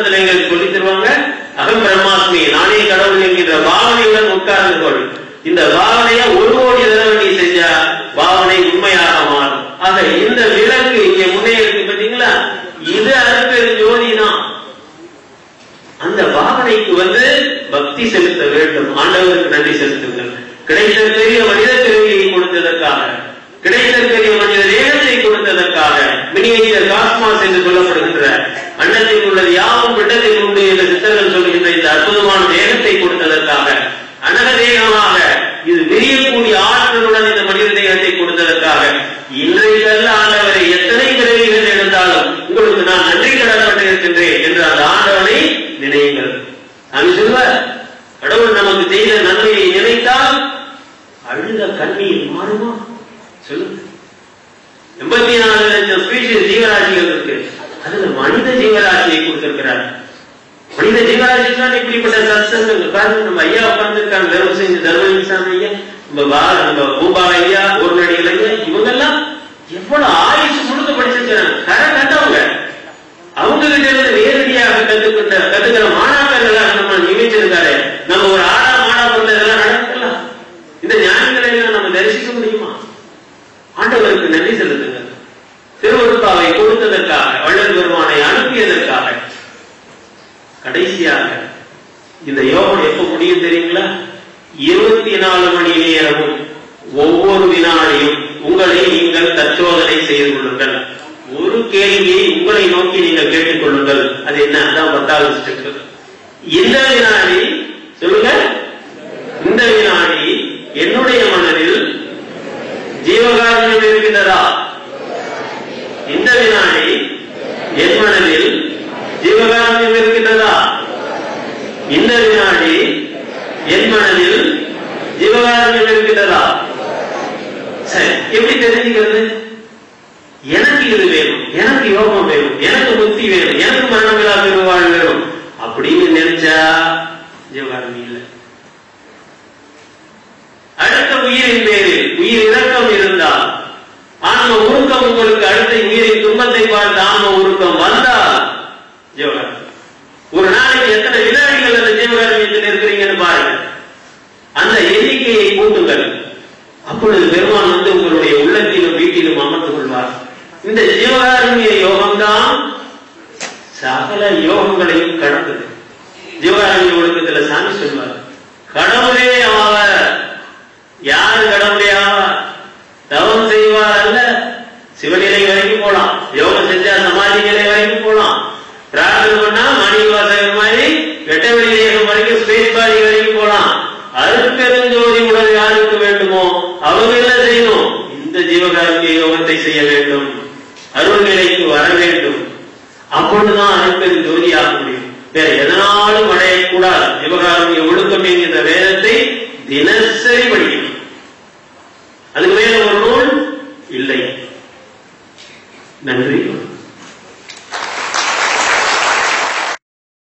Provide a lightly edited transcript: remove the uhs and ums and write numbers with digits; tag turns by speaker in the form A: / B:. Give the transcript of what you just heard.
A: சத்தத்துல எங்களுக்கு சொல்லி தருவாங்க. அகம் பிரம்மாஸ்மி, நானே கடவுள் என்கின்ற பாவனையுடன் உட்கார்ந்து கொள். இந்த பாவனைய 1 கோடி தடவை நீ செஞ்சா பாவனை உண்மையாக மாறும். ஆக இந்த விளக்கு இங்க முன்னே இருக்கு பாத்தீங்களா, இது அருட்பெரும் ஜோதி தான். அந்த பாவனைக்கு பக்தி செலுத்த வேண்டும். ஆண்டவருக்கு நன்றி செலுத்துங்கள். கிடைத்த பெரிய மனித பிறவியை கொடுத்ததற்காக, கிடைத்த பெரிய மனித தேகத்தை கொடுத்ததற்காக, மினியேச்சர் காஸ்மாஸ் என்று சொல்லப்படுகின்ற அண்டத்தில் உள்ளது யாவும் பிண்டத்தில் உண்டு என்று சித்தர்கள் சொல்கின்ற இந்த அற்புதமான தேகத்தை கொடுத்ததற்காக, அனக தேகமாக இது விரியக்கூடிய ஆற்றலுடன் இந்த மனித தேகத்தை கொடுத்ததற்காக, இன்றைக்கல்ல ஆண்டவரை எத்தனை பிறவிகள் எடுத்தாலும் உங்களுக்கு நான் நன்றி கடன்பட்டிருக்கின்றேன் என்று அந்த ஆண்டவனை நினையுங்கள். அது சொல்வார், கடவுள் நமக்கு செய்த நன்மையை நினைத்தால் அழுத கண்ணீர் மாறுமா? சொல்லுங்க. 84 லட்சம் ஸ்பீஷிஸ் ஜீவராசிகள் இருக்கு. அதுல மனித ஜீவராசியை கொடுத்திருக்கிறார். மனித ஜீவராசிக்கு இப்படிப்பட்ட சத்சங்கங்கள் பாருங்க. நம்ம ஐயா உட்கார்ந்துருக்காங்க, தர்மம் செஞ்சு தர்மலிங்சாமி ஐயா, நம்ம பூபால ஐயா, ஒரு நடிகள் ஐயா, இவங்க எல்லாம் எவ்வளவு ஆயுசு முழுக்க படிச்சிருக்கிறாங்க. கரை கண்டவங்க. அவங்க கிட்ட இருந்து நேரடியாக கத்துக்கிற மாணாக்கர்களாக நம்ம நியமிச்சிருக்காரு. நம்ம ஒரு மாணாக்கர்ல இதெல்லாம் நடக்கலாம். இந்த ஞானிகளை எல்லாம் நம்ம தரிசிக்க முடியுமா? ஆண்டவருக்கு நன்றி செலுத்துங்க. திருவருட்பாவை கொடுத்ததற்காக, வள்ளல் பெருமானை அனுப்பியதற்காக. கடைசியாக இந்த யோகம் எப்ப முடியும் தெரியுங்களா? 24 மணி நேரமும் ஒவ்வொரு வினாடியும் உங்களை நீங்கள் தற்சோதனை செய்து கொள்ளுங்கள். ஒரு கேள்வியை உங்களை நோக்கி நீங்கள் கேட்டுக் கொள்ளுங்கள். அது என்ன? அதான் 10வது ஸ்டெப். இந்த வினாடி சொல்லுங்க, இந்த வினாடி என்னுடைய மனதில் ஜீவகாருண்யம் இருக்கின்றதா? இந்த வினாடி என் மனதில் ஜீவகாருண்யம் இருக்கின்றதா? இந்த வினாடி என் மனதில் ஜீவகாருண்யம் இருக்கின்றதா? சரி, எப்படி தெரிஞ்சுக்கிறது? எனக்கு இது வேணும், எனக்கு யோகம் வேணும், எனக்கு முக்தி வேணும், எனக்கு மரணமில்லா பெருவாழ் வேணும் அப்படின்னு நினைச்சா ஜீவகாருண்யம் இல்லை. அடுத்த உயிரின் பேரில் உயிர் இரக்கம் இருந்தால், ஆன்ம உருக்கம் உங்களுக்கு அடுத்த உயிரின் துன்பத்தை பார்த்து ஆன்ம உருக்கம் வந்தால் ஜீவகாருண்யம். ஒரு நாளைக்கு எத்தனை வினாடிகள் அந்த ஜீவகாருண்யத்தில் இருக்கிறீங்கன்னு பாருங்க. அந்த எண்ணிக்கையை கூட்டுங்கள். அப்பொழுது பெருமான் உங்களுடைய உள்ளத்திலும் வீட்டிலும் அமர்ந்து கொள்வார். இந்த ஜீவகாருண்ய யோகம்தான் சகல யோகங்களையும் கடந்தது. ஜீவகாருண்ய ஒழுக்கத்துல சாமி சொல்வார், கடவுளே ஆவார். யாரு கடவுளே ஆவார்? தவம் செய்வார் அல்ல, சிவநிலை வரைக்கும் போலாம். யோகம் செஞ்சா சமாதி நிலை வரைக்கும் போலாம். பிரார்த்தனை பண்ணா மாணிக்க வாசகர் மாதிரி வெட்டவெளி தேகம் வரைக்கும் ஸ்பேஸ் பாடி வரைக்கும் போலாம். அருட்பெருஞ்சோதி உடல் யாருக்கு வேண்டுமோ அவங்க என்ன செய்யணும்? இந்த ஜீவகாருண்ய யோகத்தை செய்ய வேண்டும், அருள் நிலைக்கு வர வேண்டும். அப்பொழுதுதான் அருட்பெருஞ்சோதி ஆக முடியும். வேற எதனாலும் அடையக்கூடாது. ஜீவகாருண்ய ஒழுக்கம் என்கின்ற வேதத்தை தினசரி படிக்கணும். அதுக்கு மேல ஒரு நூல் இல்லை. நன்றி.